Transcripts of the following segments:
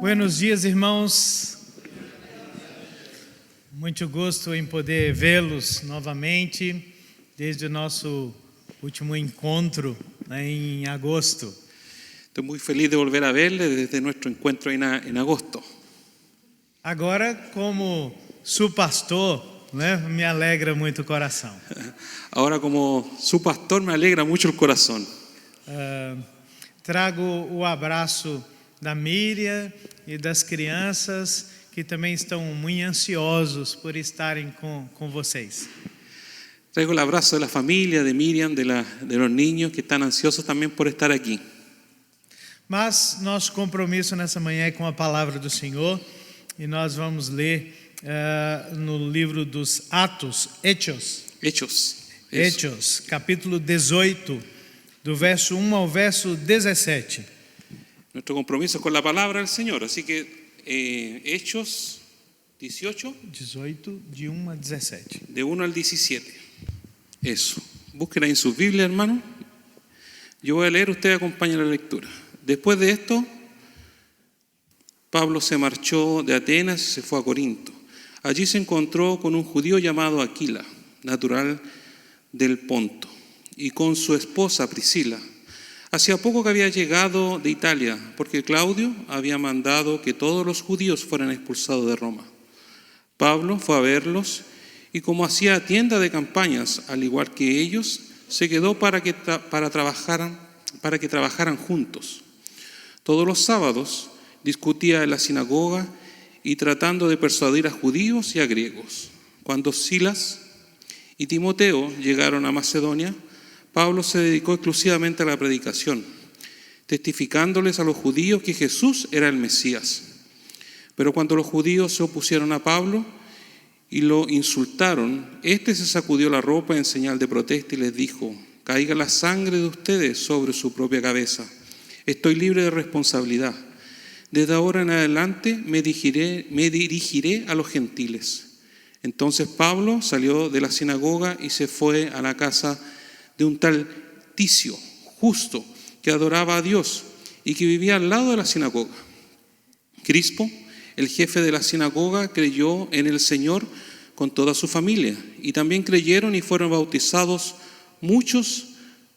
Buenos dias, irmãos. Muito gosto em poder vê-los novamente desde o nosso último encontro em agosto. Estoy muy feliz de volver a verle desde nuestro encuentro en agosto. Agora, como su pastor, me alegra muito o coração. Ahora, como su pastor, me alegra mucho el corazón. Trago o abraço da Miriam e das crianças que também estão muito ansiosos por estarem com vocês. Traigo el abrazo de la familia, de Miriam, de los niños que están ansiosos también por estar aquí. Mas nosso compromisso nessa manhã é com a palavra do Senhor e nós vamos ler no livro dos Atos, Hechos, capítulo 18, do verso 1 ao verso 17. Nuestro compromiso es con la palabra del Señor, así que Hechos 18, de 1 a 17. De 1 al 17. Eso. Búsquenla en sus Biblias, hermano. Yo voy a leer, usted acompaña la lectura. Después de esto, Pablo se marchó de Atenas y se fue a Corinto. Allí se encontró con un judío llamado Aquila, natural del Ponto, y con su esposa Priscila. Hacía poco que había llegado de Italia, porque Claudio había mandado que todos los judíos fueran expulsados de Roma. Pablo fue a verlos y, como hacía tienda de campañas, al igual que ellos, se quedó para que trabajaran juntos. Todos los sábados discutía en la sinagoga y tratando de persuadir a judíos y a griegos. Cuando Silas y Timoteo llegaron a Macedonia, Pablo se dedicó exclusivamente a la predicación, testificándoles a los judíos que Jesús era el Mesías. Pero cuando los judíos se opusieron a Pablo y lo insultaron, éste se sacudió la ropa en señal de protesta y les dijo: «Caiga la sangre de ustedes sobre su propia cabeza. Estoy libre de responsabilidad. Desde ahora en adelante me dirigiré a los gentiles». Entonces Pablo salió de la sinagoga y se fue a la casa de un tal Ticio, justo, que adoraba a Dios y que vivía al lado de la sinagoga. Crispo, el jefe de la sinagoga, creyó en el Señor con toda su familia, y también creyeron y fueron bautizados muchos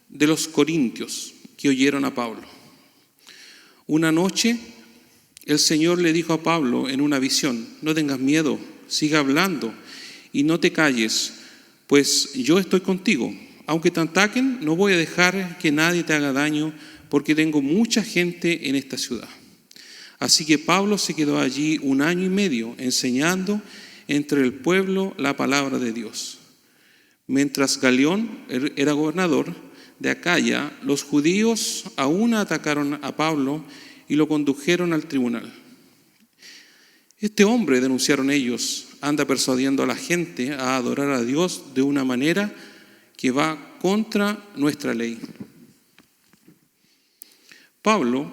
de los corintios que oyeron a Pablo. Una noche el Señor le dijo a Pablo en una visión: «No tengas miedo, siga hablando y no te calles, pues yo estoy contigo. Aunque te ataquen, no voy a dejar que nadie te haga daño, porque tengo mucha gente en esta ciudad». Así que Pablo se quedó allí 1 año y medio enseñando entre el pueblo la palabra de Dios. Mientras Galión era gobernador de Acaya, los judíos aún atacaron a Pablo y lo condujeron al tribunal. «Este hombre», denunciaron ellos, «anda persuadiendo a la gente a adorar a Dios de una manera que va contra nuestra ley». Pablo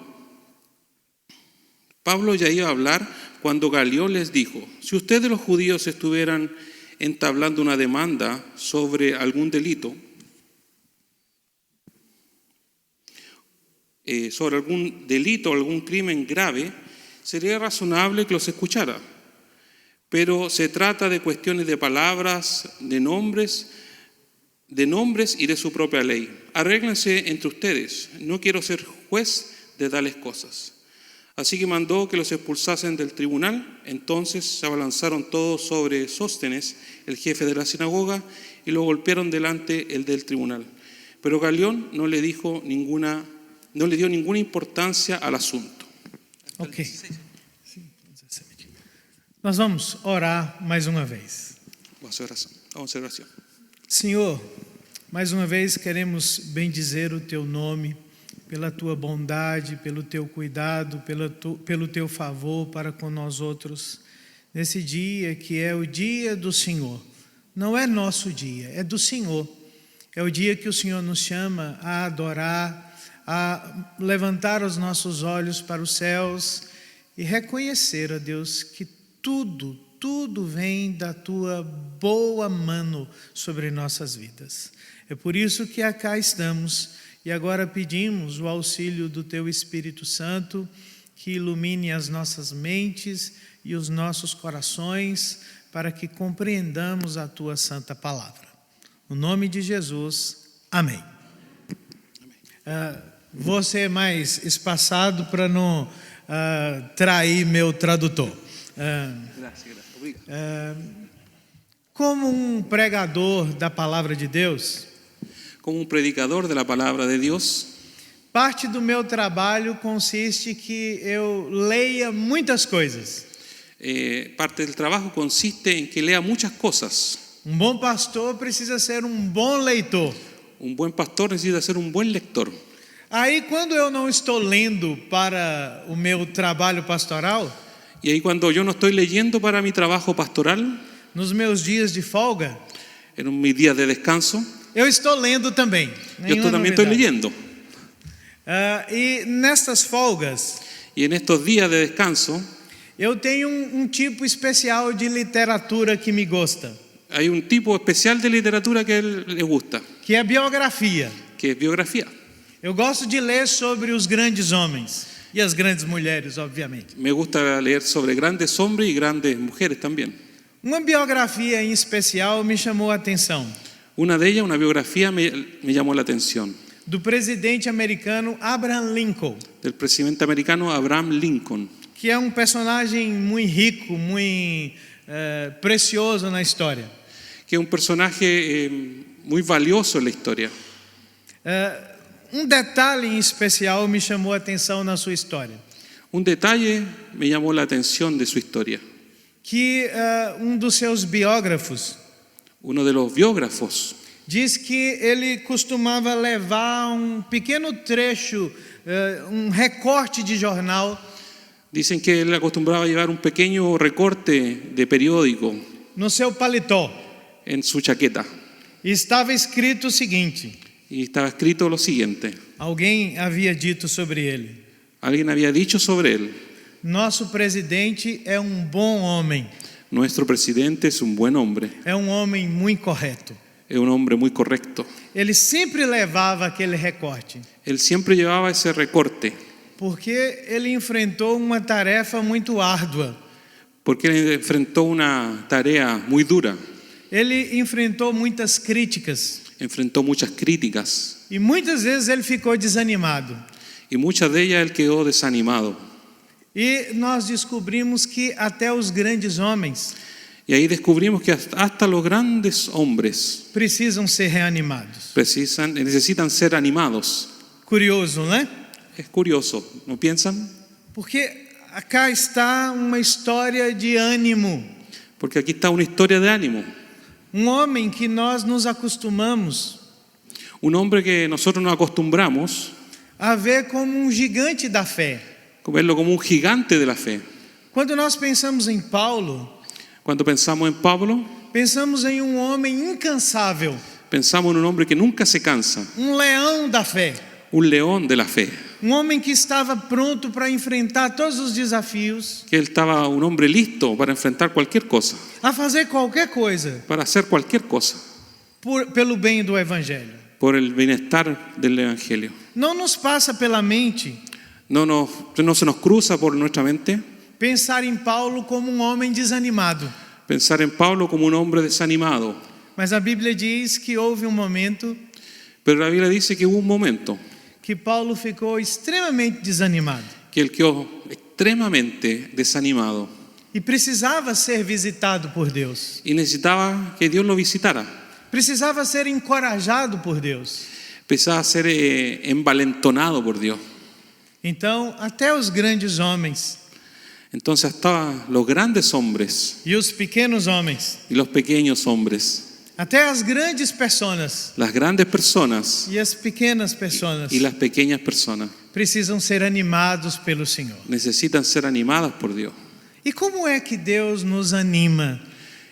ya iba a hablar cuando Galión les dijo: «Si ustedes los judíos estuvieran entablando una demanda sobre algún delito, o algún crimen grave, sería razonable que los escuchara. Pero se trata de cuestiones de palabras, de nombres y de su propia ley. Arréglense entre ustedes. No quiero ser juez de tales cosas». Así que mandó que los expulsasen del tribunal. Entonces se abalanzaron todos sobre Sóstenes, el jefe de la sinagoga, y lo golpearon delante del tribunal. Pero Galión no le dio ninguna importância ao assunto. Ok. Nós vamos orar mais uma vez. Vamos a oração. Senhor, mais uma vez queremos bendizer o Teu nome, pela Tua bondade, pelo Teu cuidado, pelo Teu favor para com nós outros, nesse dia que é o dia do Senhor. Não é nosso dia, é do Senhor. É o dia que o Senhor nos chama a adorar, a levantar os nossos olhos para os céus e reconhecer, ó Deus, que tudo vem da Tua boa mão sobre nossas vidas. É por isso que acá estamos e agora pedimos o auxílio do Teu Espírito Santo, que ilumine as nossas mentes e os nossos corações para que compreendamos a tua santa palavra. No nome de Jesus, amém. Vou ser mais espaçado para não trair meu tradutor. Como um pregador da palavra de Deus, Como un predicador de la palabra de Dios, parte do meu trabalho consiste que eu leia muitas coisas. parte del trabajo consiste en que lea muchas cosas. Um bom pastor precisa ser um bom leitor. Un buen pastor necesita ser un buen lector. Aí, quando eu não estou lendo para o meu trabalho pastoral, Y ahí cuando yo no estoy leyendo para mi trabajo pastoral, nos meus dias de folga, en mis días de descanso, eu estou lendo também. yo también estoy leyendo. E nestas folgas, Y en estos días de descanso, eu tenho um tipo especial de literatura que me gosta, hay un tipo especial de literatura que a él le gusta, que é biografia. que es biografía. Eu gosto de ler sobre os grandes homens e as grandes mulheres, obviamente. Me gusta leer sobre grandes hombres y grandes mujeres también. Uma biografia em especial me chamou a atenção, Una de ellas, una biografía, me llamó la atención, do presidente americano Abraham Lincoln, del presidente americano Abraham Lincoln, que é um personagem muito rico, muito precioso na história. que es un personaje muy valioso en la historia. Um detalhe em especial me chamou a atenção na sua história, Un detalle me llamó la atención de su historia. que um dos seus biógrafos Uno de los biógrafos diz que ele costumava levar um pequeno trecho, um recorte de jornal dicen que él acostumbraba a llevar un pequeño recorte de periódico no seu paletó. en su chaqueta E estava escrito o seguinte: y estaba escrito lo siguiente. alguém havia dito sobre ele: Alguien había dicho sobre él: nosso presidente é um bom homem, nuestro presidente es un buen hombre, é um homem muito correto. es un hombre muy correcto. Ele sempre levava aquele recorte, Él siempre llevaba ese recorte porque ele enfrentou uma tarefa muito árdua. porque él enfrentó una tarea muy dura, Ele enfrentou muitas críticas enfrentó muchas críticas e muitas vezes ele ficou desanimado. y muchas de ellas él quedó desanimado. E nós descobrimos que até os grandes homens Y ahí descubrimos que hasta los grandes hombres precisam ser reanimados. necesitan ser animados. Curioso, né? Es curioso, ¿no piensan? Porque acá está uma história de ânimo. Porque aquí está una historia de ánimo. Um homem que nós nos acostumamos Un hombre que nosotros nos acostumbramos a ver como um gigante da fé. a verlo como un gigante de la fe. Quando nós pensamos em Paulo, Cuando pensamos en Pablo, pensamos em um homem incansável, pensamos en un hombre que nunca se cansa, um leão da fé, un león de la fe. um homem que estava pronto para enfrentar todos os desafios, Que él estaba un hombre listo para enfrentar cualquier cosa, a fazer qualquer coisa para hacer cualquier cosa, pelo bem do Evangelho. por el bienestar del Evangelio. Não nos passa pela mente No se nos cruza por nuestra mente pensar em Paulo como um homem desanimado. pensar en Pablo como un hombre desanimado. Mas a Bíblia diz que houve um momento Pero la Biblia dice que hubo un momento que Paulo ficou extremamente desanimado que él quedó extremadamente desanimado e precisava ser visitado por Deus. y necesitaba que Dios lo visitara. Precisava ser encorajado por Deus. Empezaba a ser envalentonado por Dios. Então, até os grandes homens Entonces hasta los grandes hombres e os pequenos homens, y los pequeños hombres, até as grandes personas las grandes personas e as pequenas personas y las pequeñas personas precisam ser animados pelo Senhor. necesitan ser animadas por Dios. E como é que Deus nos anima?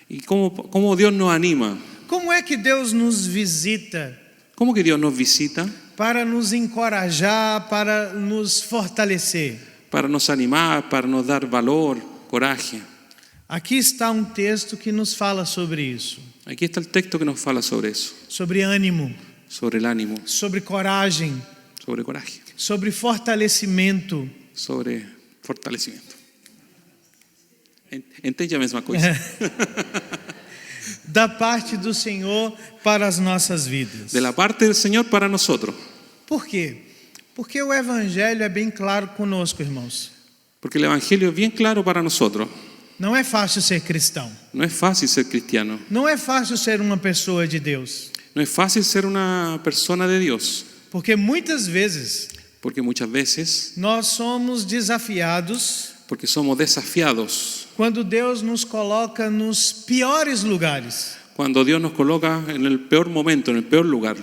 ¿Y cómo Dios nos anima? Como é que Deus nos visita ¿Cómo que Dios nos visita? para nos encorajar, para nos fortalecer? Para nos animar, para nos dar valor, coraje. Aqui está um texto que nos fala sobre isso, Aquí está el texto que nos fala sobre eso, sobre ânimo, sobre el ánimo, sobre coragem, sobre coraje, sobre fortalecimento. sobre Fortalecimiento. Entende a mesma coisa? Da parte do Senhor para as nossas vidas. De la parte del Señor para nosotros. Por quê? Porque o Evangelho é bem claro conosco, irmãos. Porque el Evangelio es bien claro para nosotros. Não é fácil ser cristão. No es fácil ser cristiano. Não é fácil ser uma pessoa de Deus. No es fácil ser una persona de Dios. Porque muitas vezes Porque muchas veces, nós somos desafiados porque somos desafiados. quando Deus nos coloca nos piores lugares. Cuando Dios nos coloca en el peor momento, en el peor lugar.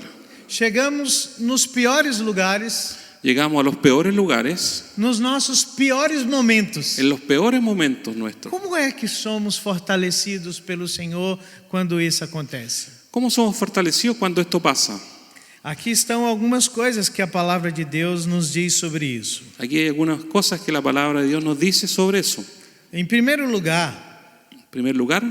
Chegamos nos piores lugares, Llegamos a los peores lugares, nos nossos piores momentos. en los peores momentos nuestros. Como é que somos fortalecidos pelo Senhor quando isso acontece? ¿Cómo somos fortalecidos cuando esto pasa? Aqui estão algumas coisas que a palavra de Deus nos diz sobre isso. Aquí hay algunas cosas que la palabra de Dios nos dice sobre eso. Em primeiro lugar, En primer lugar,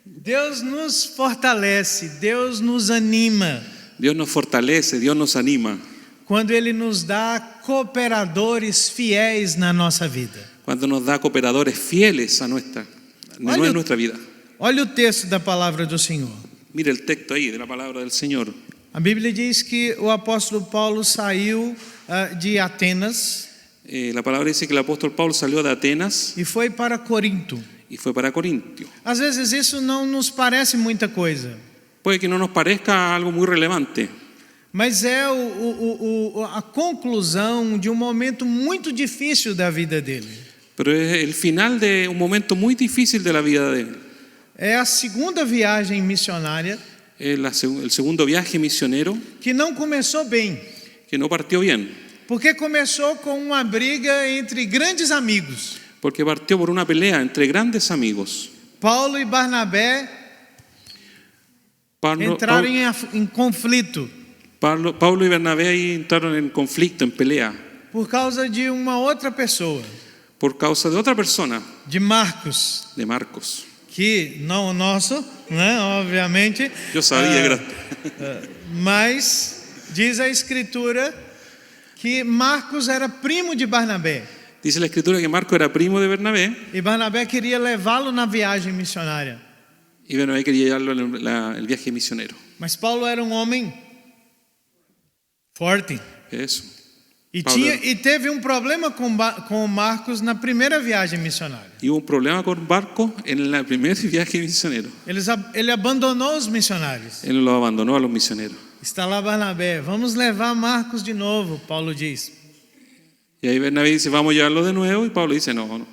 Deus nos fortalece, Deus nos anima Dios nos fortalece, Dios nos anima. quando Ele nos dá cooperadores fiéis na nossa vida. Cuando nos da cooperadores fieles a nuestra vida. Olha o texto da palavra do Senhor. Mire el texto ahí de la palabra del Señor. A Bíblia diz que o apóstolo Paulo saiu de Atenas La palabra dice que el apóstol Pablo salió de Atenas e foi para Corinto. y fue para Corintio. Às vezes isso não nos parece muita coisa, Puede que no nos parezca algo muy relevante, mas é a conclusão de um momento muito difícil da vida dele. pero es el final de un momento muy difícil de la vida de él. É a segunda viagem missionária El segundo viaje misionero que não começou bem, que no partió bien, porque começou com uma briga entre grandes amigos. porque partió por una pelea entre grandes amigos. Paulo e Barnabé entraram em conflito Pablo y Bernabé ahí entraron en conflicto, en pelea, por causa de uma outra pessoa, por causa de otra persona, de Marcos, de Marcos. que não o nosso, né, obviamente. Yo sabía que era... Mas diz a Escritura que Marcos era primo de Barnabé. Dice la escritura que Marcos era primo de Bernabé E Barnabé queria levá-lo na viagem missionária. y Bernabé quería llevarlo en el viaje misionero. Mas Paulo era um homem forte. Eso. E, Paulo teve um problema com Marcos na primeira viagem missionária. Y hubo un problema con Marcos en el primer viaje misionero. Ele abandonou os missionários. Él lo abandonó a los misioneros. Está lá Barnabé, vamos levar Marcos de novo, Paulo diz. Y ahí Bernabé dice, vamos a llevarlo de nuevo. Y Pablo dice, no.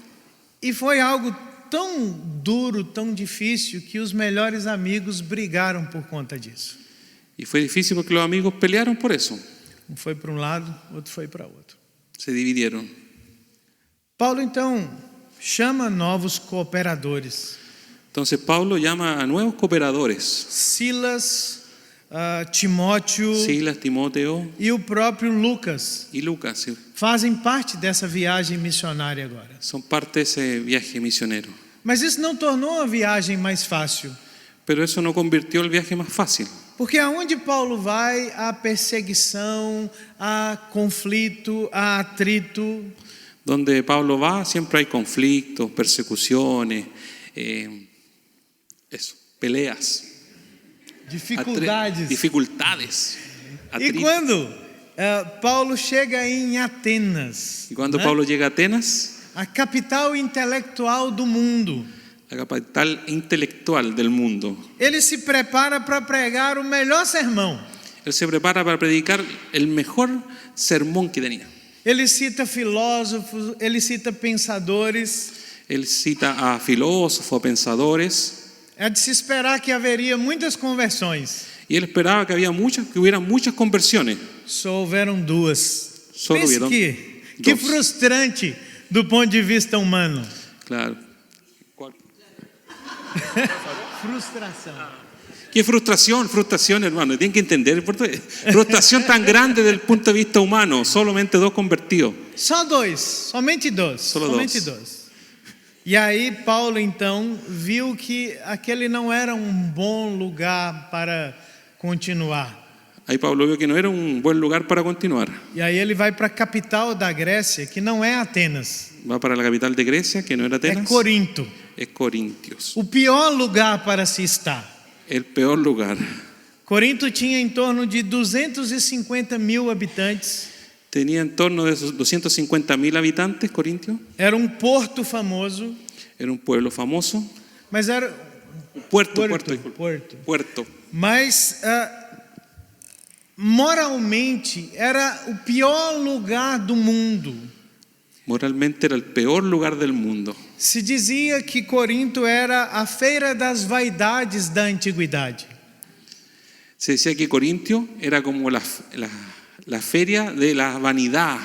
E foi algo tão duro, tão difícil, que os melhores amigos brigaram por conta disso. Y fue difícil porque los amigos pelearon por eso. Um foi para um lado, outro foi para outro. Se dividieron. Paulo então chama novos cooperadores. Entonces Pablo llama a nuevos cooperadores. Silas, Timóteo Silas, Timoteo e o próprio Lucas y Lucas sí, fazem parte dessa viagem missionária agora. son parte de ese viaje misionero. Mas isso não tornou a viagem mais fácil. Pero eso no convirtió el viaje más fácil. Porque aonde Paulo vai, há perseguição, há conflito, há atrito. Donde Pablo va siempre hay conflictos, persecuciones, peleas, Dificuldades. E atrito. quando Paulo chega em Atenas, Y cuando né? Pablo llega a Atenas, A capital intelectual do mundo, la capital intelectual del mundo, ele se prepara para pregar o melhor sermão. él se prepara para predicar el mejor sermón que tenía. Ele cita filósofos, ele cita pensadores. Él cita a filósofos, pensadores, É de se esperar que haveria muitas conversões. y él esperaba que hubiera muchas conversiones. Só houveram duas. Só Pense houveram que duas. frustrante do ponto de vista humano. Claro. Frustração. Qué frustración, hermano. Tienen que entender. Frustración tan grande desde el punto de vista humano. Solamente 2 convertidos. Só dois, somente dois. Solo somente dois. dois. E aí Paulo então viu que aquele não era um bom lugar para continuar. Ahí Pablo vio que no era un buen lugar para continuar. E aí ele vai para a capital da Grécia, que não é Atenas, Va para la capital de Grecia, que no era é Atenas, Corinto. es Corintios. O pior lugar para se estar. El peor lugar. Corinto tinha em torno de 250 mil habitantes. Tenía en torno de esos 250.000 habitantes, Corintio. Era um porto famoso, Era un pueblo famoso. mas era Puerto. Mas moralmente era o pior lugar do mundo. Moralmente era el peor lugar del mundo. Se dizia que Corinto era a feira das vaidades da antiguidade. Se decía que Corintio era como la feria de la vanidad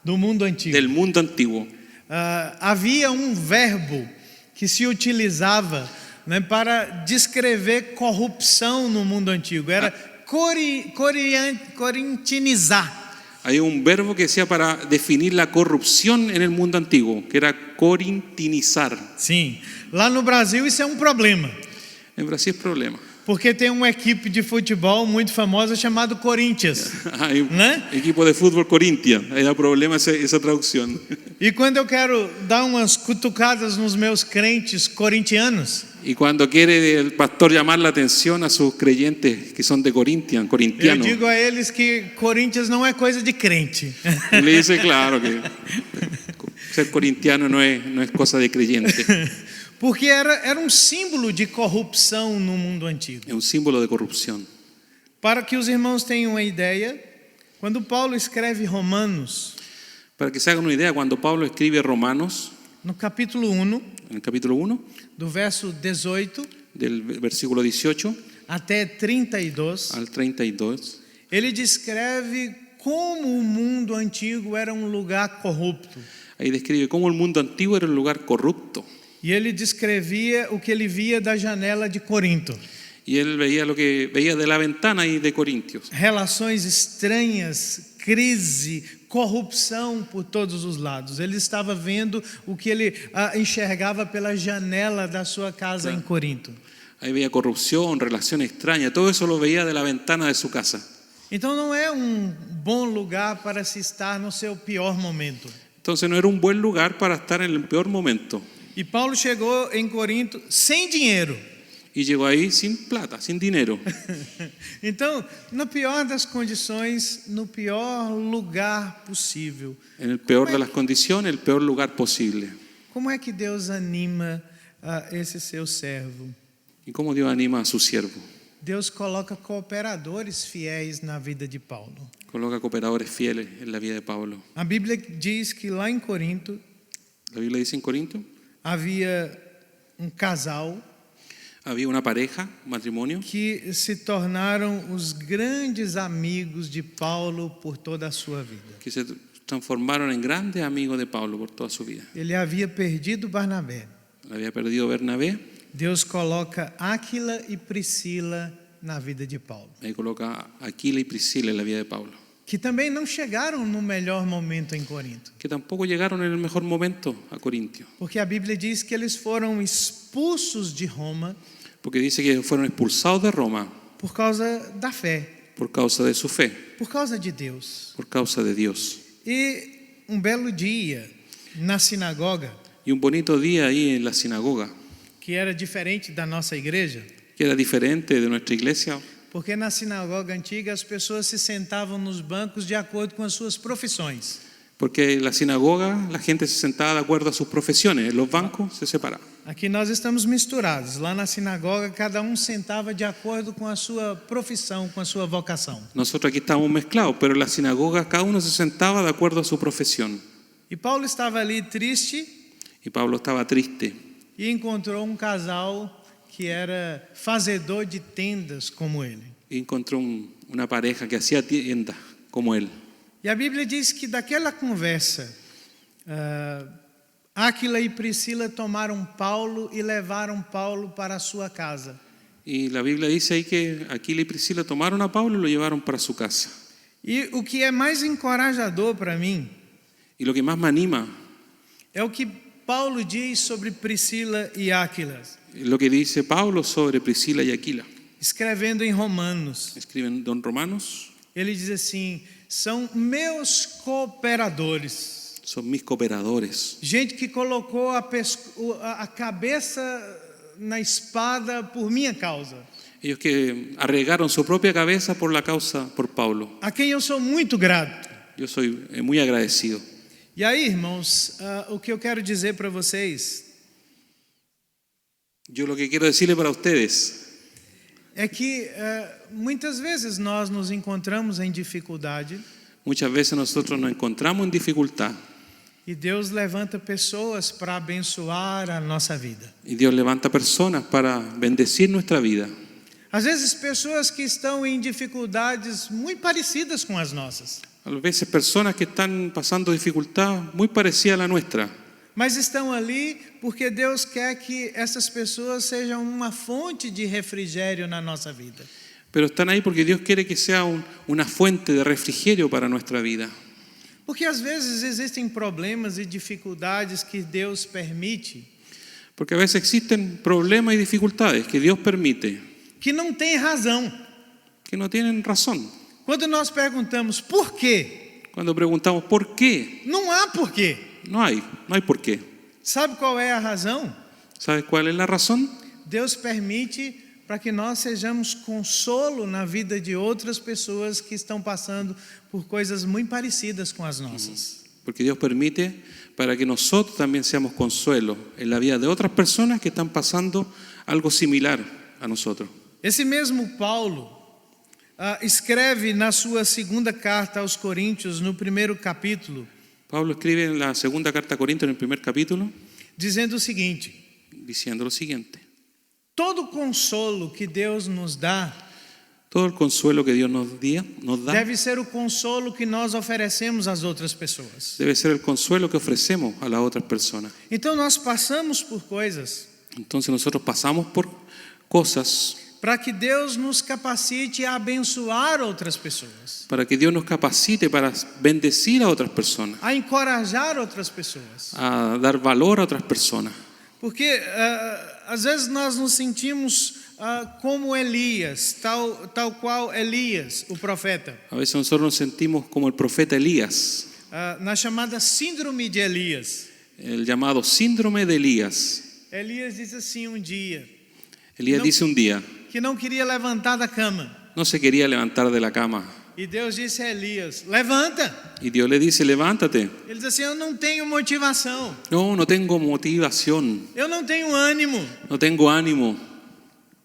Do mundo antigo. del mundo antiguo. Havia um verbo que se utilizava, né, para descrever corrupção no mundo antigo. Era corintinizar. Hay un verbo que decía para definir la corrupción en el mundo antiguo, que era corintinizar. Sim, lá no Brasil isso é um problema, En Brasil es problema. porque tem uma equipe de futebol muito famosa chamada Corinthians, Hay un né? equipo de fútbol Corintia, ahí da problema esa traducción. E quando eu quero dar umas cutucadas nos meus crentes corintianos, Y cuando quiere el pastor llamar la atención a sus creyentes que son de eu corintianos, digo a eles que Corinthians não é coisa de crente. le dice claro que ser corintiano no es cosa de creyente, Porque era um símbolo de corrupção no mundo antigo. es un símbolo de corrupción. Para que os irmãos tenham uma ideia, quando Paulo escreve Romanos, Para que se hagan una idea, cuando Pablo escribe Romanos, no capítulo 1, en el capítulo 1, do verso 18 del versículo 18 até 32, al 32, ele descreve como o mundo antigo era um lugar corrupto. ahí describe cómo el mundo antiguo era un lugar corrupto. E ele descrevia o que ele via da janela de Corinto. Y él veía lo que veía de la ventana ahí de Corintios. Relações estranhas, crise, corrupção por todos os lados. Ele estava vendo o que ele enxergava pela janela da sua casa em Corinto. Ahí veía corrupción, relaciones extrañas, todo eso lo veía de la ventana de su casa. Então não é um bom lugar para se estar no seu pior momento. Entonces no era un buen lugar para estar en el peor momento. E Paulo chegou em Corinto sem dinheiro. Y llegó ahí sin plata, sin dinero. Então, na pior das condições, no pior lugar possível. En el peor de las condiciones, el peor lugar posible. Como é que Deus anima esse seu servo? ¿Y cómo Dios anima a su siervo? Deus coloca cooperadores fiéis na vida de Paulo. Coloca cooperadores fieles en la vida de Pablo. A Bíblia diz que lá em Corinto La Biblia dice en Corinto, havia um casal había una pareja, un matrimonio, que se tornaram os grandes amigos de Paulo por toda a sua vida. que se transformaron en grandes amigos de Pablo por toda su vida. Ele havia perdido Barnabé. Había perdido Bernabé, Deus coloca Áquila e Priscila na vida de Paulo, ahí coloca a Aquila y Priscila en la vida de Pablo, que também não chegaram no melhor momento em Corinto, que tampoco llegaron en el mejor momento a Corintio, porque a Bíblia diz que eles foram expulsos de Roma porque dice que fueron expulsados de Roma por causa da fé, por causa de su fe, por causa de Deus. por causa de Dios. E um belo dia na sinagoga, Y un bonito día ahí en la sinagoga, que era diferente da nossa igreja, que era diferente de nuestra iglesia, porque na sinagoga antiga as pessoas se sentavam nos bancos de acordo com as suas profissões. porque en la sinagoga la gente se sentaba de acuerdo a sus profesiones, en los bancos se separaban. Aqui nós estamos misturados. Lá na sinagoga, cada um sentava de acordo com a sua profissão, com a sua vocação. Nosotros aquí estamos mezclados, pero en la sinagoga cada uno se sentaba de acuerdo a su profesión. E Paulo estava ali triste Y Pablo estaba triste e encontrou um casal que era fazedor de tendas como ele. y encontró una pareja que hacía tiendas como él. E a Bíblia diz que daquela conversa, Áquila e Priscila tomaram Paulo e levaram Paulo para a sua casa. Y la Biblia dice ahí que Aquila y Priscila tomaron a Pablo y lo llevaron para su casa. E o que é mais encorajador para mim Y lo que más me anima é o que Paulo diz sobre Priscila e Áquila. es lo que dice Pablo sobre Priscila y Aquila. escrevendo em Romanos, escribe en Don Romanos, ele diz assim: são meus cooperadores. son mis cooperadores. Gente que colocou a cabeça na espada por minha causa. Ellos que arriesgaron su propia cabeza por la causa por Pablo. A quem eu sou muito grato. Yo soy muy agradecido. E aí, irmãos, o que eu quero dizer para vocês Yo lo que quiero decirle para ustedes é que muitas vezes nós nos encontramos em dificuldade muchas veces nosotros nos encontramos en dificultad e Deus levanta pessoas para abençoar a nossa vida. y Dios levanta personas para bendecir nuestra vida. Às vezes pessoas que estão em dificuldades muito parecidas com as nossas, A veces personas que están pasando dificultad muy parecida a la nuestra, mas estão ali porque Deus quer que essas pessoas sejam uma fonte de refrigério na nossa vida. pero están ahí porque Dios quiere que sea una fuente de refrigerio para nuestra vida. Porque às vezes existem problemas e dificuldades que Deus permite, Porque a veces existen problemas y dificultades que Dios permite, que não tem razão. que no tienen razón. Quando nós perguntamos por quê, Cuando preguntamos por qué, não há porquê. no hay por qué. Sabe qual é a razão? ¿Sabes cuál es la razón? Deus permite para que nós sejamos consolo na vida de outras pessoas que estão passando por coisas muito parecidas com as nossas. Porque Dios permite para que nosotros también seamos consuelo en la vida de otras personas que están pasando algo similar a nosotros. Esse mesmo Paulo escreve na sua segunda carta aos Coríntios, no primeiro capítulo, Pablo escribe en la segunda carta a Corintios, en el primer capítulo, dizendo o seguinte: diciendo lo siguiente: todo consolo que Deus nos dá todo el consuelo que Dios nos da deve ser o consolo que nós oferecemos às outras pessoas. debe ser el consuelo que ofrecemos a las otras personas. Então nós passamos por coisas Entonces nosotros pasamos por cosas para que Deus nos capacite a abençoar outras pessoas, para que Dios nos capacite para bendecir a otras personas, a encorajar outras pessoas. a dar valor a otras personas. Porque às vezes nós nos sentimos como Elias, tal qual Elias, o profeta, A veces nosotros nos sentimos como el profeta Elías, na chamada síndrome de Elias. el llamado síndrome de Elías. Elias diz assim um dia, Elías No. dice un día, que não queria levantar da cama. no se quería levantar de la cama. E Deus disse a Elias: levanta. Y Dios le dice, levántate. Ele diz assim: eu não tenho motivação, No tengo motivación, eu não tenho ânimo. no tengo ánimo.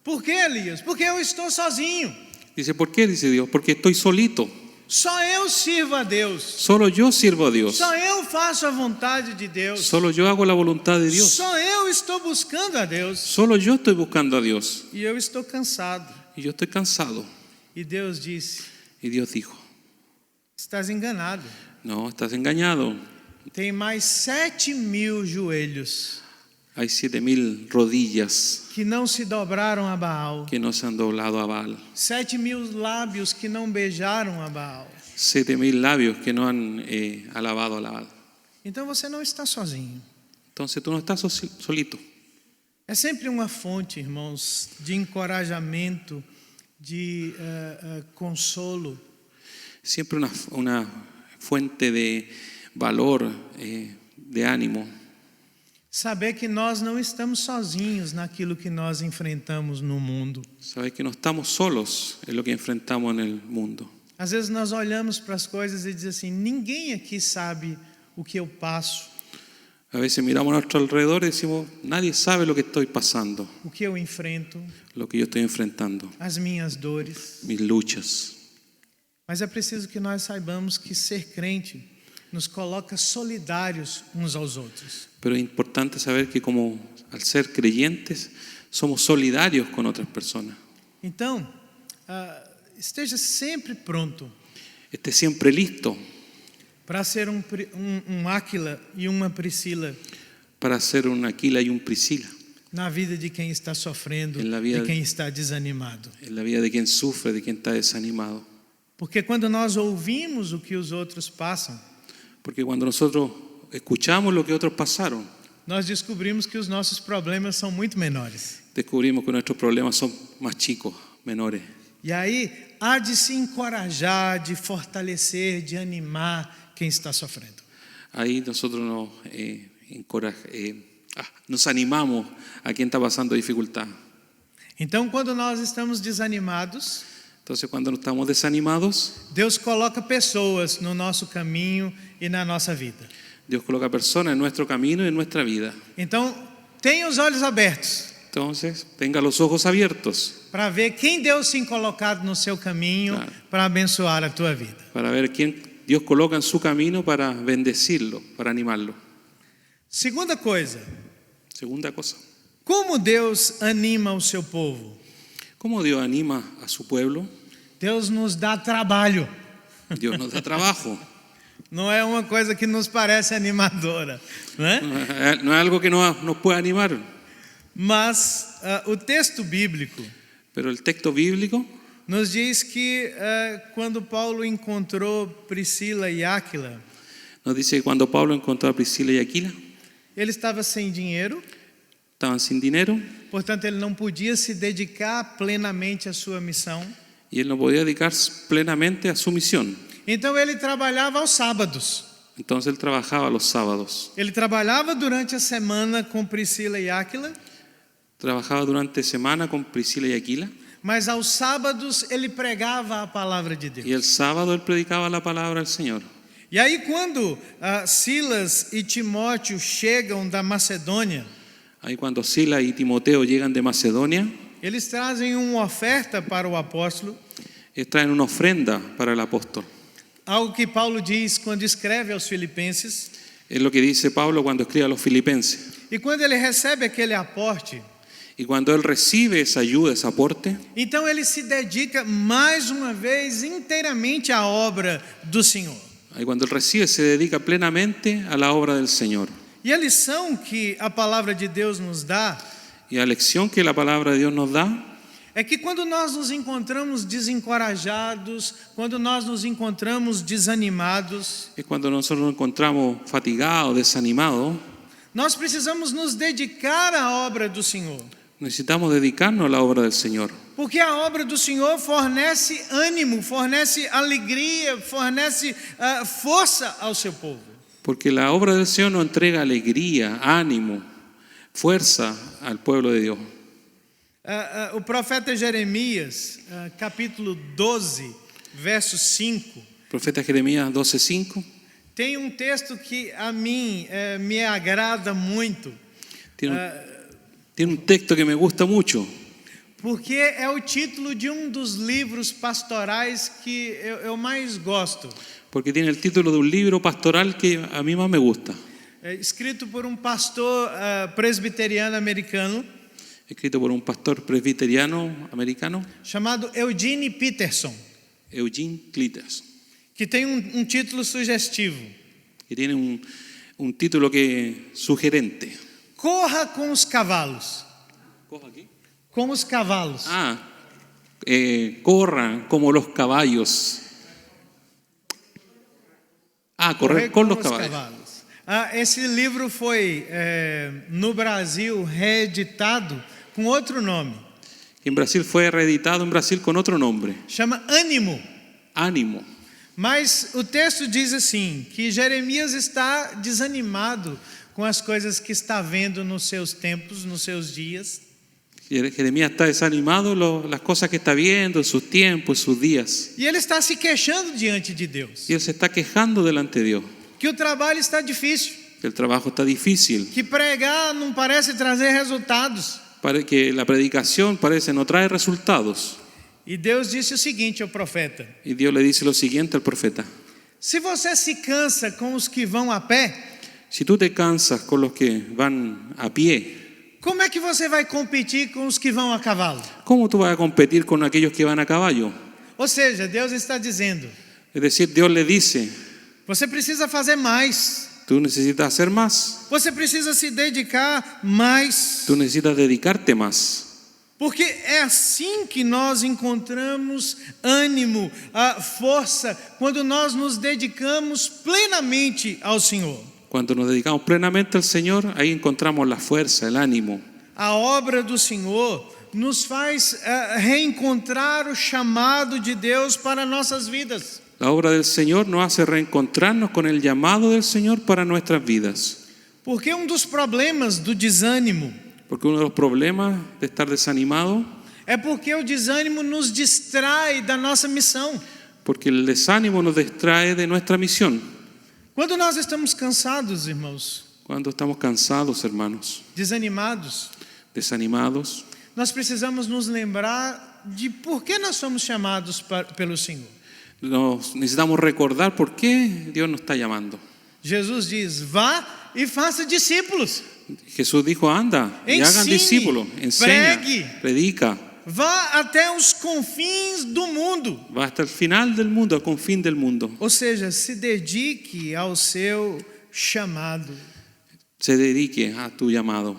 Por que, Elias? Porque eu estou sozinho. Dice, ¿por qué? Dice Dios, porque estoy solito. Só eu sirvo a Deus. Solo yo sirvo a Dios. Só eu faço a vontade de Deus. Solo yo hago la voluntad de Dios. Só eu estou buscando a Deus. Solo yo estoy buscando a Dios. E eu estou cansado. Y yo estoy cansado. E Deus disse: Y Dios dijo, estás enganado. no, estás engañado. Tem mais 7.000 joelhos Hay 7.000 rodillas que não se dobraram a Baal. que no se han doblado a Baal. 7.000 lábios que não beijaram a Baal. 7.000 labios que no han alabado a Baal. Então você não está sozinho. Entonces tú no estás solito. É sempre uma fonte, irmãos, de encorajamento, de consolo. Siempre una fuente de valor, de ánimo. Saber que nós não estamos sozinhos naquilo que nós enfrentamos no mundo. Sabes que no estamos solos en lo que enfrentamos en el mundo. Às vezes nós olhamos para as coisas e dizemos assim: ninguém aqui sabe o que eu passo, A veces miramos a nuestro alrededor y decimos, nadie sabe lo que estoy pasando, o que eu enfrento, lo que yo estoy enfrentando, as minhas dores. mis luchas. Mas é preciso que nós saibamos que ser crente nos coloca solidários uns aos outros. Pero es importante saber que como al ser creyentes somos solidarios con otras personas. Então, esteja sempre pronto Esté siempre listo para ser um Áquila e uma Priscila para ser un Aquila y un Priscila na vida de quem está sofrendo, En la vida de quem está desanimado. en la vida de quien sufre, de quien está desanimado. Porque quando nós ouvimos o que os outros passam, Porque cuando nosotros escuchamos lo que otros pasaron, nós descobrimos que os nossos problemas são muito menores. descubrimos que nuestros problemas son más chicos menores. E aí há de se encorajar, de fortalecer, de animar quem está sofrendo. Ahí nosotros nos animamos a quien está pasando dificultad. Então, quando nós estamos desanimados, Entonces, cuando estamos desanimados, Deus coloca pessoas no nosso caminho e na nossa vida. Dios coloca personas en nuestro camino y en nuestra vida. Então, tenha os olhos abertos Entonces, tenga los ojos abiertos para ver quem Deus tem colocado no seu caminho Claro. para abençoar a tua vida. para ver quién Dios coloca en su camino para bendecirlo, para animarlo. Segunda coisa, Segunda cosa, como Deus anima o seu povo? ¿cómo Dios anima a su pueblo? Deus nos dá trabalho. Dios nos da trabajo. Não é uma coisa que nos parece animadora, né? No es algo que nos pueda animar, Mas o texto bíblico pero el texto bíblico nos diz que quando Paulo encontrou Priscila e Áquila, nos dice que cuando Pablo encontró a Priscila y Aquila, ele estava sem dinheiro, estaban sin dinero portanto ele não podia se dedicar plenamente à sua missão. y él no podía dedicarse plenamente a su misión. Então ele trabalhava aos sábados. Entonces él trabajaba los sábados. Ele trabalhava durante a semana com Priscila e Áquila, Trabajaba durante semana con Priscila y Aquila mas aos sábados ele pregava a palavra de Deus. y el sábado él predicaba la palabra del Señor. E aí quando Silas e Timóteo chegam da Macedônia, Ahí cuando Sila y Timoteo llegan de Macedonia, eles trazem uma oferta para o apóstolo, ellos traen una ofrenda para el apóstol. algo que Paulo diz quando escreve aos Filipenses. Es lo que dice Pablo cuando escribe a los filipenses. E quando ele recebe aquele aporte, Y cuando él recibe esa ayuda, ese aporte, então ele se dedica mais uma vez inteiramente à obra do Senhor. ahí cuando él recibe se dedica plenamente a la obra del Señor. E a lição que a palavra de Deus nos dá Y la lección que la palabra de Dios nos da é que quando nós nos encontramos desencorajados, quando nós nos encontramos desanimados, es cuando nosotros nos encontramos fatigados, desanimados, nós precisamos nos dedicar à obra do Senhor. necesitamos dedicarnos a la obra del Señor. Porque a obra do Senhor fornece ânimo, fornece alegria, fornece força ao seu povo. Porque la obra del Señor nos entrega alegría, ánimo, fuerza al pueblo de Dios. O profeta Jeremias, capítulo 12, verso 5, Profeta Jeremías 12:5 tem um texto que a mim me agrada muito, tiene un texto que me gusta mucho, porque é o título de um dos livros pastorais que eu mais gosto. porque tiene el título de un libro pastoral que a mí más me gusta, Escrito por um pastor presbiteriano americano escrito por un pastor presbiteriano americano, chamado Eugene Peterson, Eugene Cliters, que tem um título sugestivo: que tiene un título que sugerente. Corra com os cavalos. ¿Coja aquí? Com os cavalos. Corran como los caballos. Correr con los caballos. Esse livro foi no Brasil reeditado com outro nome. En Brasil fue reeditado en Brasil con otro nombre, Chama Ânimo. Ánimo. Mas o texto diz assim, que Jeremias está desanimado com as coisas que está vendo nos seus tempos, nos seus dias. Jeremías está desanimado las cosas que está viendo en sus tiempos, en sus días. E ele está se queixando diante de Deus. Y él se está quejando delante de Dios. Que o trabalho está difícil. Que el trabajo está difícil. Que pregar não parece trazer resultados. Que la predicación parece no trae resultados. E Deus disse o seguinte ao profeta: Y Dios le dice lo siguiente al profeta: se você se cansa com os que vão a pé, si tú te cansas con los que van a pie, como é que você vai competir com os que vão a cavalo? ¿cómo tú vas a competir con aquellos que van a caballo? Ou seja, Deus está dizendo: Es decir, Dios le dice: você precisa fazer mais, tú necesitas hacer más, você precisa se dedicar mais, tú necesitas dedicarte más. porque é assim que nós encontramos ânimo, a força, quando nós nos dedicamos plenamente ao Senhor. Cuando nos dedicamos plenamente al Señor, ahí encontramos la fuerza, el ánimo. A obra do Senhor nos faz reencontrar o chamado de Deus para nossas vidas. La obra del Señor nos hace reencontrarnos con el llamado del Señor para nuestras vidas. Porque dos problemas do desânimo Porque uno de los problemas de estar desanimado, é porque o desânimo nos distrai da nossa missão. porque el desánimo nos distrae de nuestra misión. Quando nós estamos cansados, irmãos, Cuando estamos cansados, hermanos, desanimados, desanimados, nós precisamos nos lembrar de por que nós somos chamados pelo Senhor. necesitamos recordar por qué Dios nos está llamando. Jesus diz: vá e faça discípulos. Jesús dijo, anda y hagan Ensine, discípulos, enseña, pregue. predica, Vá até os confins do mundo. va hasta el final del mundo, al confín del mundo. Ou seja, se dedique ao seu chamado. Se dedique a tu llamado.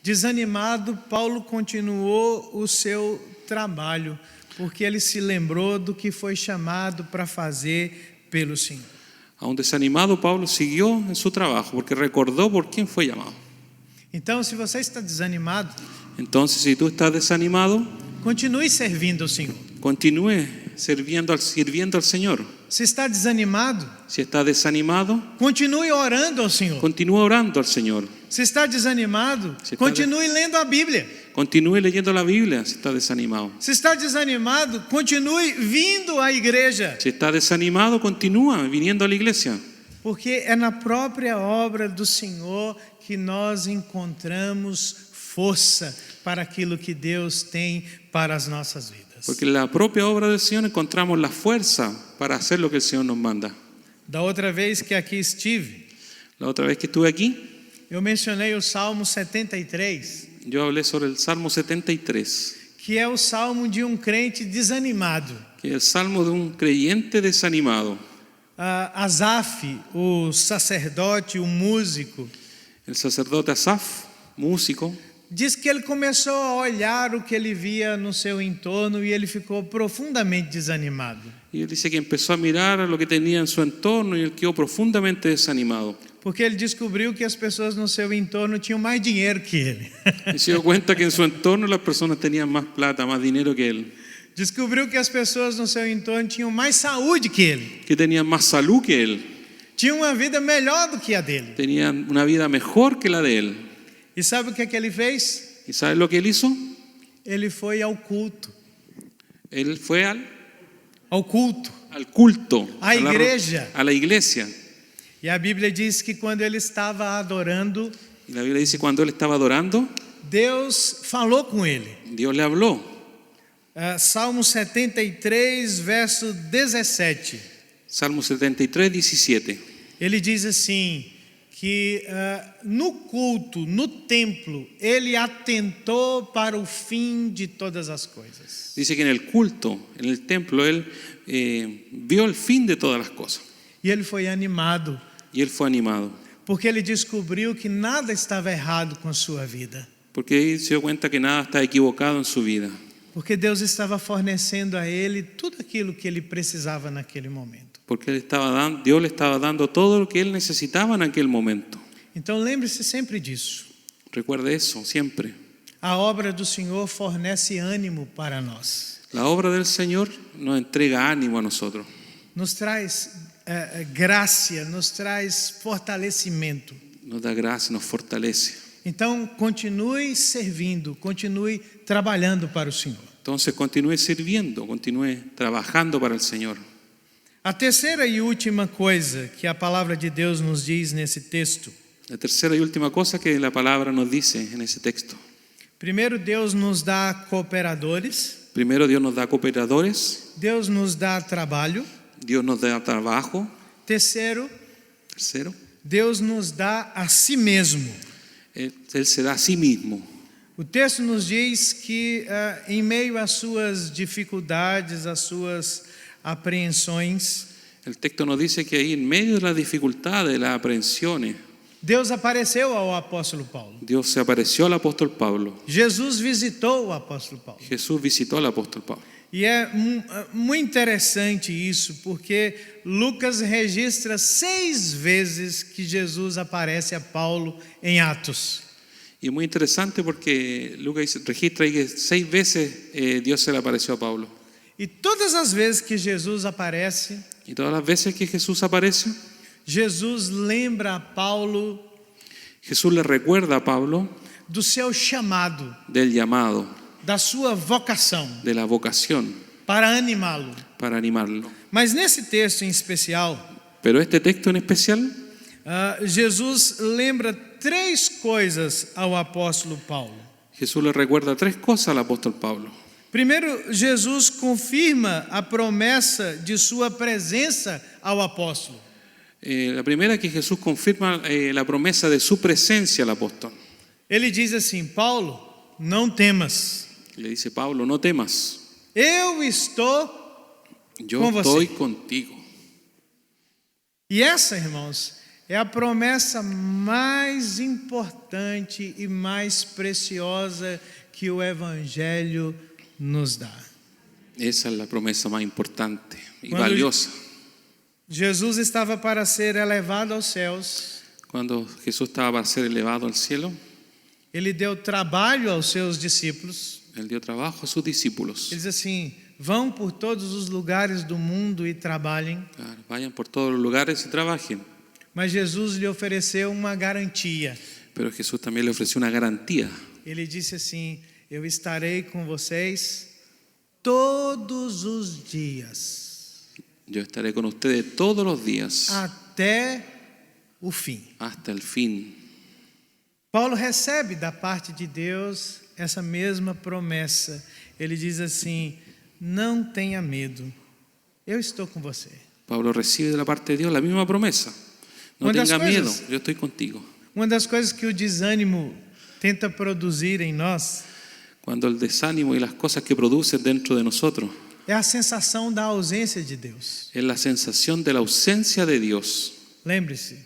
Desanimado, Paulo continuou o seu trabalho, porque ele se lembrou do que foi chamado para fazer pelo Senhor. Aún desanimado, Pablo siguió en su trabajo porque recordó por quién fue llamado. Então, se você está desanimado, Entonces, si tú estás desanimado, continue servindo ao Senhor. continúe sirviendo al Señor. Se está desanimado, Si estás desanimado, continue orando ao Senhor. continúa orando al Señor. Se está desanimado, Se está continue lendo a Bíblia. Continúe leyendo la Biblia si estás desanimado. Se está desanimado, continue vindo à igreja, Si estás desanimado, continúa viniendo a la iglesia. porque é na própria obra do Senhor que nós encontramos força para aquilo que Deus tem para as nossas vidas. Porque en la propia obra del Señor encontramos la fuerza para hacer lo que el Señor nos manda. Da outra vez que aqui estive, La otra vez que estuve aquí, eu mencionei o Salmo 73, yo hablé sobre el Salmo 73, que é o salmo de crente desanimado. que es el salmo de un creyente desanimado. Asaf, o sacerdote, o músico, El sacerdote Asaf, músico, diz que ele começou a olhar o que ele via no seu entorno e ele ficou profundamente desanimado. y él dice que empezó a mirar a lo que tenía en su entorno y él quedó profundamente desanimado. Porque ele descobriu que as pessoas no seu entorno tinham mais dinheiro que ele. Y se dio cuenta que en su entorno las personas tenían más plata, más dinero que él, Descobriu que as pessoas no seu entorno tinham mais saúde que ele. que tenían más salud que él, Tinham uma vida melhor do que a dele. tenían una vida mejor que la de él. E sabe o que é que ele fez? ¿Y sabes lo que él hizo? Ele foi ao culto. Él fue al À culto, igreja. a la iglesia. E a Bíblia diz que quando ele estava adorando, Y la Biblia dice que cuando él estaba adorando, Deus falou com ele. Dios le habló. Salmo 73, verso 17. Salmo 73, 17. Ele diz assim, que no culto, no templo, ele atentou para o fim de todas as coisas. Dice que en el culto, en el templo, él vio el fin de todas las cosas. E ele foi animado, Y él fue animado. porque ele descobriu que nada estava errado com a sua vida. Porque él se dio cuenta que nada está equivocado en su vida. Porque Deus estava fornecendo a ele tudo aquilo que ele precisava naquele momento. Porque Dios le estaba dando todo lo que él necesitaba en aquel momento. Então lembre-se sempre disso. Recuerde eso siempre. A obra do Senhor fornece ânimo para nós. La obra del Señor nos entrega ánimo a nosotros. Nos traz graça, nos traz fortalecimento. Nos da gracia, nos fortalece. Então continue servindo, continue trabalhando para o Senhor. Entonces continúe sirviendo, continúe trabajando para el Señor. A terceira e última coisa que a palavra de Deus nos diz nesse texto. La tercera y última cosa que la palabra nos dice en ese texto. Primeiro, Deus nos dá cooperadores. Primero, Dios nos da cooperadores. Deus nos dá trabalho. Dios nos da trabajo. Terceiro, Deus nos dá a si mesmo. Él se da a sí mismo. O texto nos diz que em meio às suas dificuldades, às suas apreensões, El texto nos dice que ahí en medio de las dificultades, de las aprehensiones, Deus apareceu ao apóstolo Paulo. Dios se apareció al apóstol Pablo. Jesus visitou o apóstolo Paulo. Jesús visitó al apóstol Pablo. E é muito interessante isso, porque Lucas registra 6 vezes que Jesus aparece a Paulo em Atos. Y es muy interesante porque Lucas registra ahí que 6 veces Dios se le apareció a Pablo. E todas as vezes que Jesus aparece, Y todas las veces que Jesús aparece, Jesus lembra a Paulo Jesús le recuerda a Pablo do seu chamado, del llamado, da sua vocação, de la vocación, para animá-lo. para animarlo. Mas nesse texto em especial, Pero este texto en especial, Jesus lembra 3 coisas ao apóstolo Paulo. Jesús le recuerda 3 cosas al apóstol Pablo. Primeiro, Jesus confirma a promessa de sua presença ao apóstolo. La primera es que Jesús confirma la promesa de su presencia al apóstol. Ele diz assim: Paulo, não temas, Le dice Pablo, no temas, eu estou yo con estoy você. contigo. E essa, irmãos, é a promessa mais importante e mais preciosa que o Evangelho nos dá. Esa es la promesa más importante y Cuando valiosa. Jesus estava para ser elevado aos céus, Cuando Jesús estaba para ser elevado al cielo, ele deu trabalho aos seus discípulos. Él dio trabajo a sus discípulos. Ele diz assim: vão por todos os lugares do mundo e trabalhem. Claro, vayan por todos los lugares y trabajen. Mas Jesus lhe ofereceu uma garantia. Pero Jesús también le ofreció una garantía. Ele disse assim: eu estarei com vocês todos os dias, Yo estaré con ustedes todos los días até o fim. hasta el fin. Paulo recebe da parte de Deus essa mesma promessa. Ele diz assim: não tenha medo, eu estou com você. Pablo recibe de la parte de Dios la misma promesa. No Una de las tenga miedo, cosas- yo estoy contigo. Uma das coisas que o desânimo tenta produzir em nós Cuando el desánimo y las cosas que producen dentro de nosotros é a sensação da ausência de Deus. es la sensación de la ausencia de Dios. Lembre-se,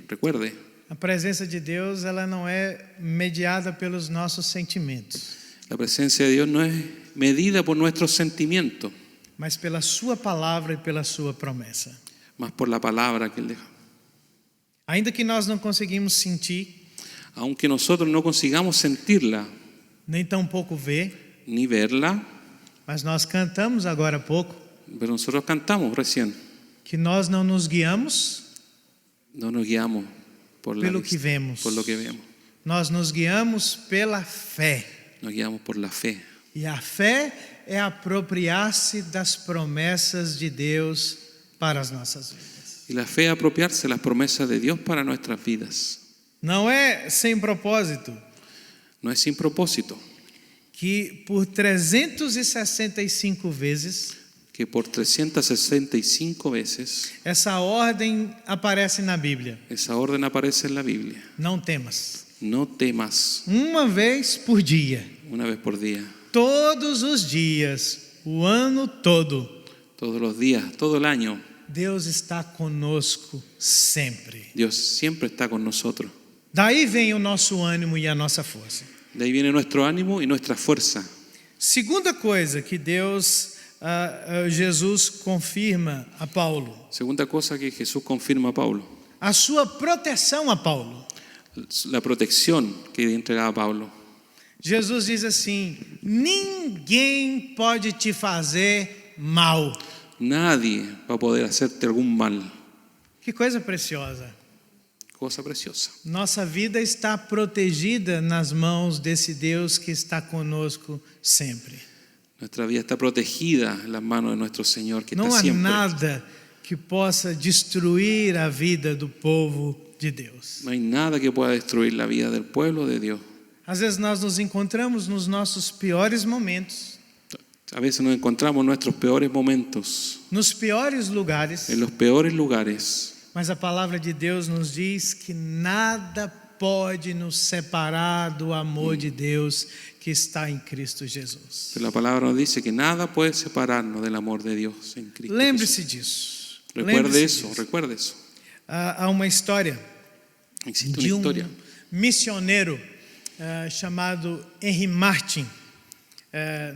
Recuerde, a presença de Deus ela não é mediada pelos nossos sentimentos, la presencia de Dios no es medida por nuestros sentimientos, mas pela sua palavra e pela sua promessa. más por la palabra que Él deja. Ainda que nós não conseguimos sentir, Aunque nosotros no consigamos sentirla nem tampouco ver, ni verla, mas nós cantamos agora há pouco pero nosotros cantamos recién, que nós não nos guiamos no nos guiamos por la pelo que vista, vemos, por lo que vemos, nós nos guiamos pela fé. nos guiamos por la fe. E a fé é apropriar-se das promessas de Deus para as nossas vidas. Y la fe es apropiarse de las promesas de Dios para nuestras vidas. Não é sem propósito No es sin propósito que por 365 vezes que por 365 veces essa ordem aparece na Bíblia. esa orden aparece en la Biblia. Não temas. No temas, Uma vez por dia, una vez por día, todos os dias, o ano todo, todos los días, todo el año. Deus está conosco sempre. Dios siempre está con nosotros. Daí vem o nosso ânimo e a nossa força. De ahí viene nuestro ánimo y nuestra fuerza. Segunda coisa que Jesus confirma a Paulo, Segunda cosa que Jesús confirma a Pablo, a sua proteção a Paulo. la protección que entregaba a Pablo. Jesus diz assim: ninguém pode te fazer mal. Nadie va a poder hacerte algún mal. Que coisa preciosa. Cosa preciosa. Nossa vida está protegida nas mãos desse Deus que está conosco sempre. Nuestra vida está protegida en las manos de nuestro Señor que Não está há siempre. nada que possa destruir a vida do povo de Deus. No hay nada que pueda destruir la vida del pueblo de Dios. Às vezes nós nos encontramos nos nossos piores momentos, A veces nos encontramos en nuestros peores momentos, nos piores lugares, en los peores lugares, mas a palavra de Deus nos diz que nada pode nos separar do amor de Deus que está em Cristo Jesus. pero la palabra nos dice que nada puede separarnos del amor de Dios en Cristo Jesús. Lembre-se disso. Recuerde Lembre-se eso, disso. recuerde eso. Há uma história Existe de una historia missioneiro chamado Henry Martin.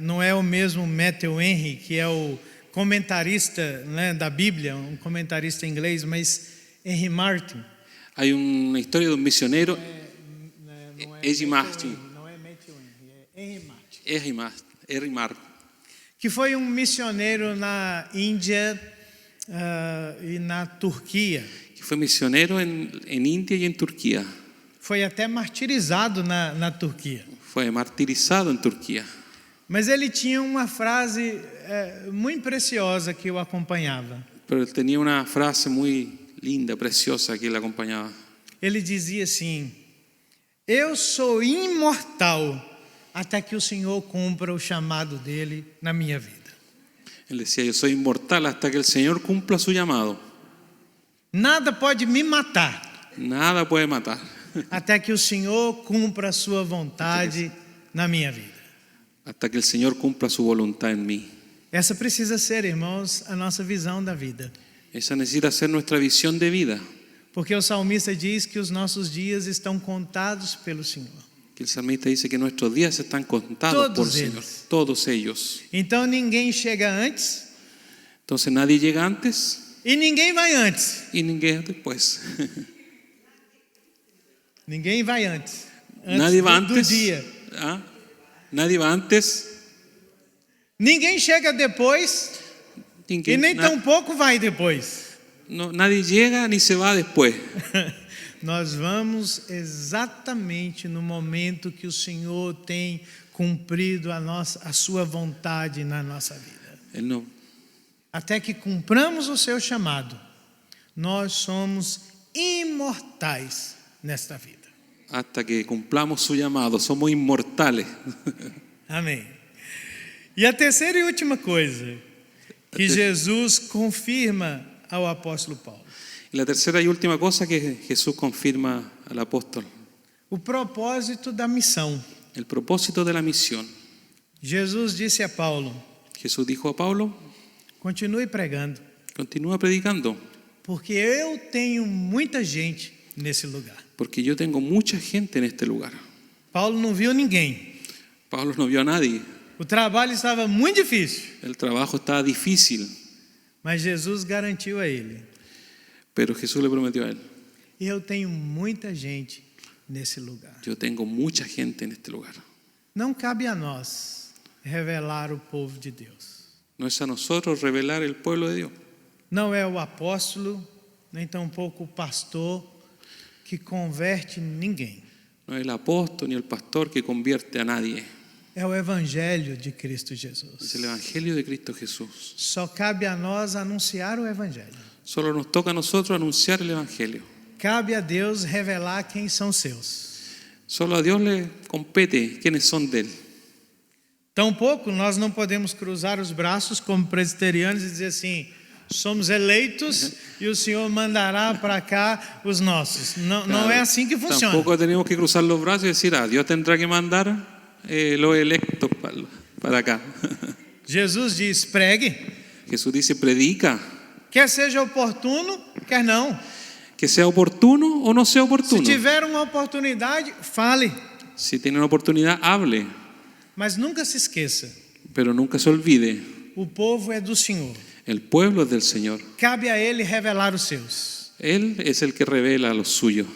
Não é o mesmo Matthew Henry, que é o comentarista, né, da Bíblia, um comentarista inglês, mas Henry Martin. Hay una historia de un misionero, Egimartin. Não é Metuim, é Erimar, que foi um missioneiro na Índia e na Turquia. que fue misionero en India y en Turquía. Foi até martirizado na Turquia. Fue martirizado en Turquía. Mas ele tinha uma frase muito preciosa que o acompanhava. Pero él tenía una frase muy linda, preciosa que le acompañaba. Ele dizia assim: eu sou imortal até que o Senhor cumpra o chamado dele na minha vida. Él decía, yo soy inmortal hasta que el Señor cumpla su llamado. Nada pode me matar Nada puede matar até que o Senhor cumpra a sua vontade na minha vida. hasta que el Señor cumpla su voluntad en mí. Essa precisa ser, irmãos, a nossa visão da vida. Esa necesita ser nuestra visión de vida. Porque o salmista diz que os nossos dias estão contados pelo Senhor. Que el salmista dice que nuestros días están contados por el Señor. Todos ellos. Então ninguém chega antes Entonces nadie llega antes e ninguém vai antes. y ninguém después. Ninguém vai antes. Nadie va do antes. dia. ¿Ah? Nadie va antes. Ninguém chega depois Ninguém, e nem tampouco vai depois. nadie llega ni se va después. Nós vamos exatamente no momento que o Senhor tem cumprido a sua vontade na nossa vida. Él no, Até que cumpramos o seu chamado, nós somos imortais nesta vida. hasta que cumplamos su llamado, somos inmortales. Amém. E a terceira e última coisa que Jesus confirma ao apóstolo Paulo: Y la tercera y última cosa que Jesús confirma al apóstol, o propósito da missão. el propósito de la misión. Jesus disse a Paulo: Jesús dijo a Pablo, continue pregando, continúa predicando, porque eu tenho muita gente nesse lugar. porque yo tengo mucha gente en este lugar. Paulo não viu ninguém. Pablo no vio a nadie, O trabalho estava muito difícil, el trabajo estaba difícil, mas Jesus garantiu a ele: pero Jesús le prometió a él, eu tenho muita gente nesse lugar. yo tengo mucha gente en este lugar. Não cabe a nós revelar o povo de Deus. No es a nosotros revelar el pueblo de Dios. Não é o apóstolo, nem tampouco o pastor que converte ninguém. No es el apóstol ni el pastor que convierte a nadie. É o evangelho de Cristo Es Jesus. el evangelio de Cristo Jesús. Só cabe a nós anunciar o evangelho. Solo nos toca a nosotros anunciar el evangelio. Cabe a Deus revelar quem são seus. Solo a Dios le compete quiénes son de él. Tampouco nós não podemos cruzar os braços como presbiterianos e dizer assim: somos eleitos e o Senhor mandará para cá os nossos. Não é assim que funciona. Tampoco tenemos que cruzar los brazos y decir, Dios tendrá que mandar los electos para acá. Jesus diz: pregue, Jesús dice, predica, quer seja oportuno, quer não. que sea oportuno o no sea Se oportuno. tiver uma oportunidade, fale, Si tiene una oportunidad, hable, mas nunca se esqueça: pero nunca se olvide, o povo é do Senhor. el pueblo es del Señor. Cabe a Ele revelar os seus. Él es el que revela a los suyos.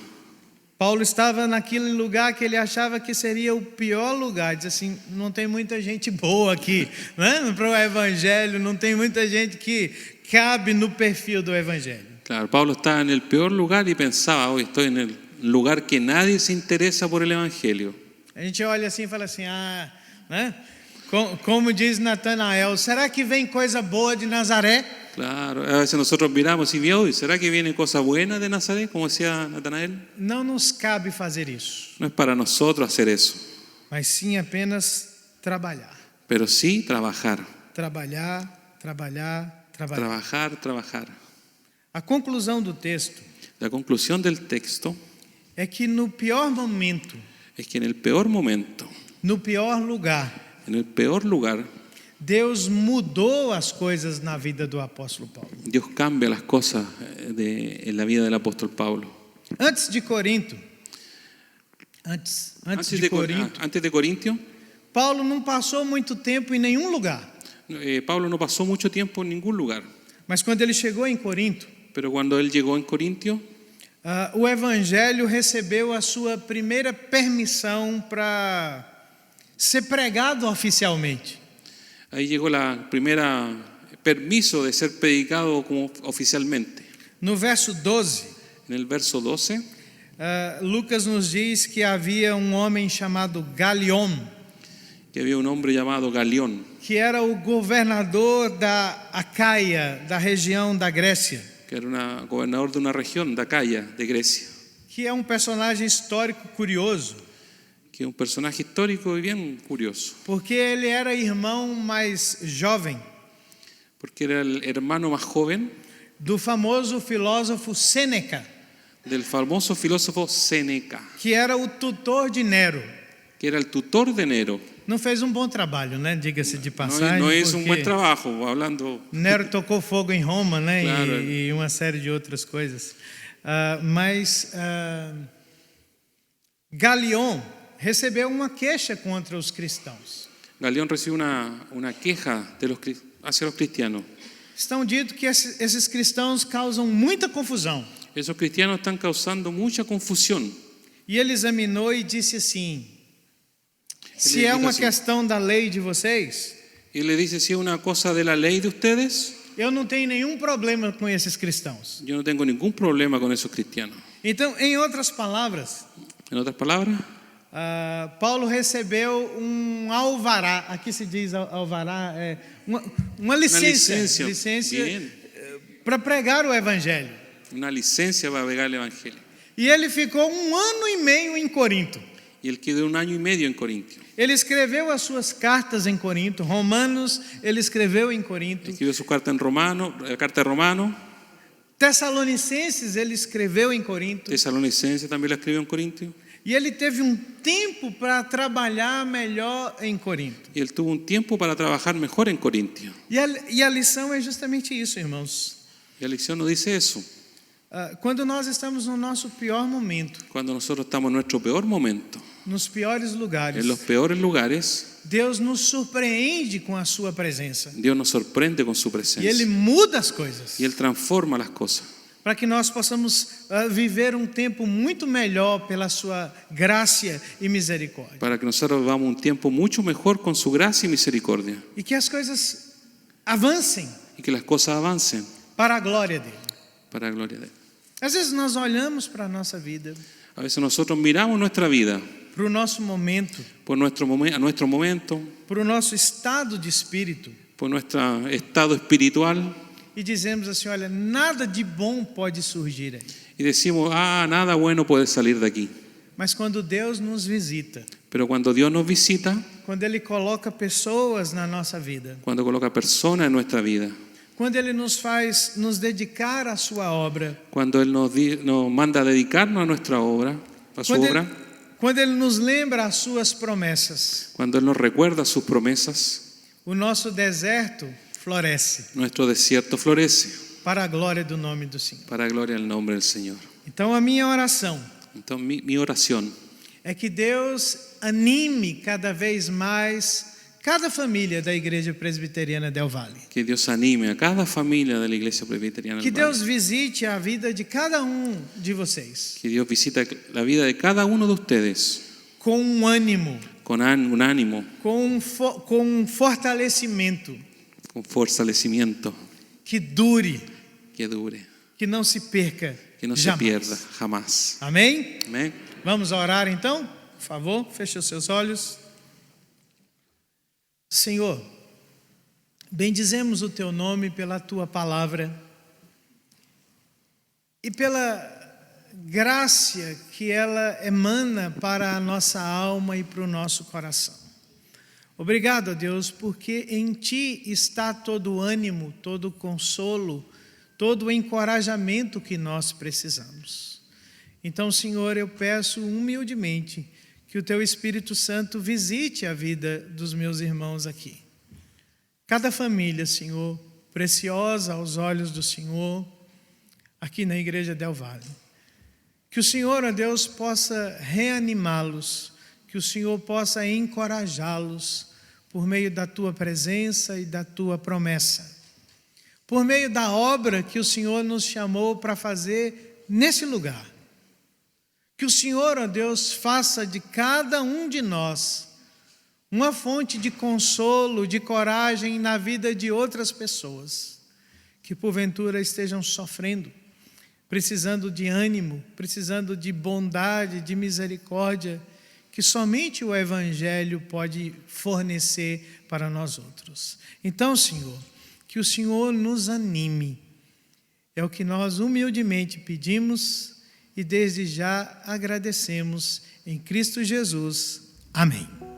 Paulo estava naquele lugar que ele achava que seria o pior lugar. Diz assim: não tem muita gente boa aqui, né? Para o evangelho, não tem muita gente que cabe no perfil do evangelho. Claro, Pablo estaba en el peor lugar y pensaba, hoy estoy en el lugar que nadie se interesa por el evangelio. A gente olha assim e fala assim: né? Como diz Natanael, será que vem coisa boa de Nazaré? Claro, a veces nosotros miramos y vemos, hoy, ¿será que viene cosa buena de Nazaret? Como decía Natanael. Não nos cabe fazer isso, No es para nosotros hacer eso, mas sim apenas trabalhar. pero sí trabajar, Trabalhar, trabalhar, trabalhar. trabajar. A conclusão do texto La conclusión del texto é que no pior momento, es que en el peor momento, no pior lugar, en el peor lugar, Deus mudou as coisas na vida do apóstolo Paulo. Dios cambia las cosas en la vida del apóstol Pablo. Antes de Corinto, antes de Corinto, Antes de Corintio, Paulo não passou muito tempo em nenhum lugar. Pablo no pasó mucho tiempo en ningún lugar, Mas quando ele chegou em Corinto, pero cuando él llegó en Corintio, o Evangelho recebeu a sua primeira permissão para ser pregado oficialmente. Ahí llegó la primera permiso de ser predicado como oficialmente. No verso 12, En el verso 12, Lucas nos diz que havia um homem chamado Galión, que había un hombre llamado Galión, que era o governador da Acaia, da região da Grécia, que era gobernador de una región de Acaya, de Grecia, que é um personagem histórico curioso, que es un personaje histórico y bien curioso, porque ele era irmão mais jovem porque era el hermano más joven do famoso filósofo Sêneca, del famoso filósofo Séneca, que era o tutor de Nero. que era el tutor de Nero. Não fez um bom trabalho, né? Diga-se de No, passagem. no hizo un porque buen trabajo, hablando. Nero tocou fogo em Roma, né? Claro. E uma série de outras coisas. Mas Galión recebeu uma queixa contra os cristãos. Galión recibió una queja hacia los cristianos. Estão dito que esses cristãos causam muita confusão. Esos cristianos están causando mucha confusión. E ele examinou e disse assim: se é dijo uma assim, questão da lei de vocês, Y le dice, si es una cosa de la ley de ustedes, eu não tenho nenhum problema com esses cristãos. yo no tengo ningún problema con esos cristianos. Então, em outras palavras, En otras palabras, Paulo recebeu um alvará, aqui se diz alvará, uma licença bien, para pregar o evangelho. una licencia para pegar el evangelio. E ele ficou 1 ano e meio em Corinto. Y él quedó 1 año y medio en Corintio. Ele escreveu as suas cartas em Corinto, Romanos ele escreveu em Corinto, Escribió su carta en Romano, carta de Romano, Tessalonicenses ele escreveu em Corinto. Tesalonicense también la escribió en Corintio. E ele teve um tempo para trabalhar melhor em Corinto. Y él tuvo un tiempo para trabajar mejor en Corintio. E a lição é justamente isso, irmãos. Y la lección nos dice eso. Quando nós estamos no nosso pior momento, Cuando nosotros estamos en nuestro peor momento, nos piores lugares, en los peores lugares, Deus nos surpreende com a sua presença. Dios nos sorprende con su E presencia. Ele muda as coisas, Y Él transforma las cosas. para que nós possamos viver um tempo muito melhor pela sua graça e misericórdia. Para que nosotros vivamos un tiempo mucho mejor con su gracia y misericordia. E que as coisas avancem Y que las cosas avancen para a glória dele. para la gloria de Él. Às vezes nós olhamos para a nossa vida, A veces nosotros miramos nuestra vida para o nosso momento, a nuestro momento, para o nosso estado de espírito, por nuestro estado espiritual e dizemos assim: olha, nada de bom pode surgir aí. y decimos, nada bueno puede salir de aquí. Mas quando Deus nos visita, Pero cuando Dios nos visita, quando Ele coloca pessoas na nossa vida, cuando coloca personas en nuestra vida, quando Ele nos faz nos dedicar à sua obra, cuando Él nos manda a dedicarnos a nuestra obra, a su obra, quando Ele nos lembra as suas promessas, cuando Él nos recuerda sus promesas, o nosso deserto floresce nuestro desierto florece para a glória do nome do Senhor. para la gloria del nombre del Señor. Então a minha oração Entonces mi oración é que Deus anime cada vez mais cada família da Igreja Presbiteriana Del Valle. que Dios anime a cada familia de la Iglesia Presbiteriana Que del Valle. Deus visite a vida de cada um de vocês Que Dios visita la vida de cada uno de ustedes com um ânimo, con un ánimo, com um fortalecimento con fortalecimiento, que dure, que dure, que não se perca que no se jamais. pierda jamás. Amém? Amén. Vamos orar então? Por favor, feche os seus olhos. Senhor, bendizemos o Teu nome pela Tua palavra e pela graça que ela emana para a nossa alma e para o nosso coração. Obrigado, Deus, porque em Ti está todo o ânimo, todo o consolo, todo o encorajamento que nós precisamos. Então, Senhor, eu peço humildemente que o Teu Espírito Santo visite a vida dos meus irmãos aqui. Cada família, Senhor, preciosa aos olhos do Senhor, aqui na Igreja Del Valle. Que o Senhor, ó Deus, possa reanimá-los, que o Senhor possa encorajá-los por meio da Tua presença e da Tua promessa. Por meio da obra que o Senhor nos chamou para fazer nesse lugar. Que o Senhor, ó Deus, faça de cada um de nós uma fonte de consolo, de coragem na vida de outras pessoas que porventura estejam sofrendo, precisando de ânimo, precisando de bondade, de misericórdia, que somente o Evangelho pode fornecer para nós outros. Então, Senhor, que o Senhor nos anime, é o que nós humildemente pedimos e desde já agradecemos em Cristo Jesus. Amém.